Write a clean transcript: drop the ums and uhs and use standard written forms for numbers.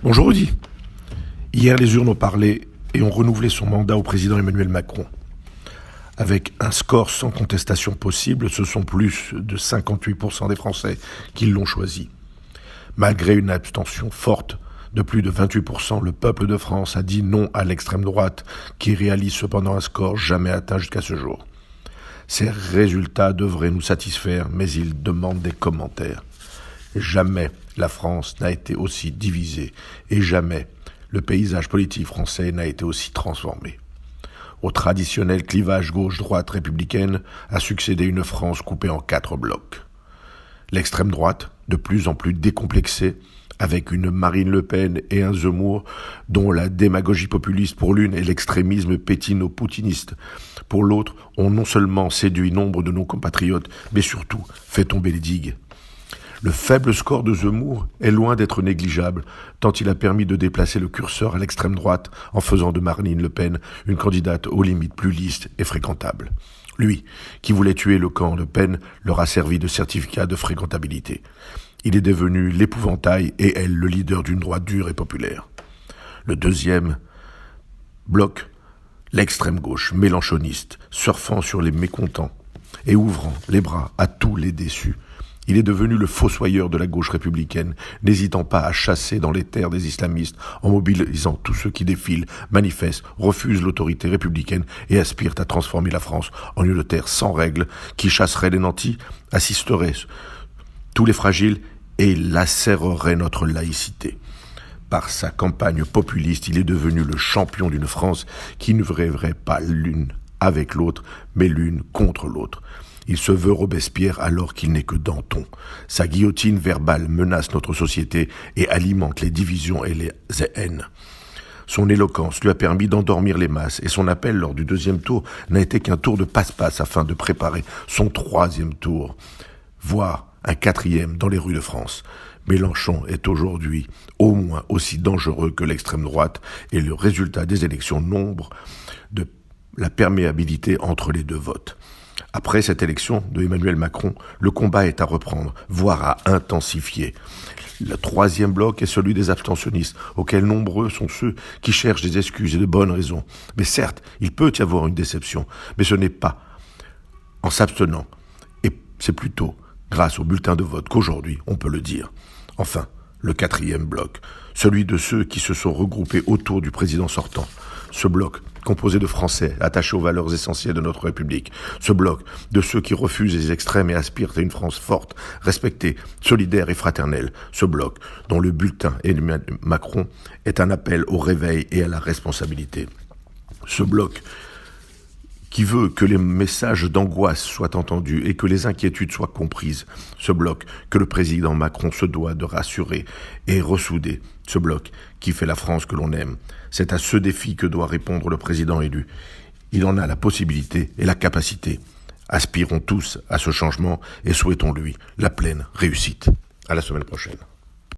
Bonjour Rudy. Hier, les urnes ont parlé et ont renouvelé son mandat au président Emmanuel Macron. Avec un score sans contestation possible, ce sont plus de 58% des Français qui l'ont choisi. Malgré une abstention forte de plus de 28%, le peuple de France a dit non à l'extrême droite, qui réalise cependant un score jamais atteint jusqu'à ce jour. Ces résultats devraient nous satisfaire, mais ils demandent des commentaires. Jamais la France n'a été aussi divisée et jamais le paysage politique français n'a été aussi transformé. Au traditionnel clivage gauche-droite républicaine a succédé une France coupée en 4 blocs. L'extrême droite, de plus en plus décomplexée, avec une Marine Le Pen et un Zemmour dont la démagogie populiste pour l'une et l'extrémisme pétino-poutiniste pour l'autre, ont non seulement séduit nombre de nos compatriotes, mais surtout fait tomber les digues. Le faible score de Zemmour est loin d'être négligeable, tant il a permis de déplacer le curseur à l'extrême droite en faisant de Marine Le Pen une candidate aux limites plus lisse et fréquentable. Lui, qui voulait tuer le camp Le Pen, leur a servi de certificat de fréquentabilité. Il est devenu l'épouvantail et elle le leader d'une droite dure et populaire. Le deuxième bloc, l'extrême gauche mélenchoniste, surfant sur les mécontents et ouvrant les bras à tous les déçus. Il est devenu le fossoyeur de la gauche républicaine, n'hésitant pas à chasser dans les terres des islamistes en mobilisant tous ceux qui défilent, manifestent, refusent l'autorité républicaine et aspirent à transformer la France en une terre sans règles qui chasserait les nantis, assisterait tous les fragiles et lacérerait notre laïcité. Par sa campagne populiste, il est devenu le champion d'une France qui ne rêverait pas l'une avec l'autre, mais l'une contre l'autre. Il se veut Robespierre alors qu'il n'est que Danton. Sa guillotine verbale menace notre société et alimente les divisions et les haines. Son éloquence lui a permis d'endormir les masses et son appel lors du deuxième tour n'a été qu'un tour de passe-passe afin de préparer son troisième tour, voire un quatrième dans les rues de France. Mélenchon est aujourd'hui au moins aussi dangereux que l'extrême droite et le résultat des élections nombre de la perméabilité entre les deux votes. Après cette élection de Emmanuel Macron, le combat est à reprendre, voire à intensifier. Le troisième bloc est celui des abstentionnistes, auxquels nombreux sont ceux qui cherchent des excuses et de bonnes raisons. Mais certes, il peut y avoir une déception, mais ce n'est pas en s'abstenant, et c'est plutôt grâce au bulletin de vote qu'aujourd'hui on peut le dire. Enfin, le quatrième bloc, celui de ceux qui se sont regroupés autour du président sortant. Ce bloc, composé de Français attachés aux valeurs essentielles de notre République. Ce bloc de ceux qui refusent les extrêmes et aspirent à une France forte, respectée, solidaire et fraternelle. Ce bloc dont le bulletin Emmanuel Macron est un appel au réveil et à la responsabilité. Ce bloc qui veut que les messages d'angoisse soient entendus et que les inquiétudes soient comprises. Ce bloc que le président Macron se doit de rassurer et ressouder. Ce bloc qui fait la France que l'on aime. C'est à ce défi que doit répondre le président élu. Il en a la possibilité et la capacité. Aspirons tous à ce changement et souhaitons-lui la pleine réussite. À la semaine prochaine.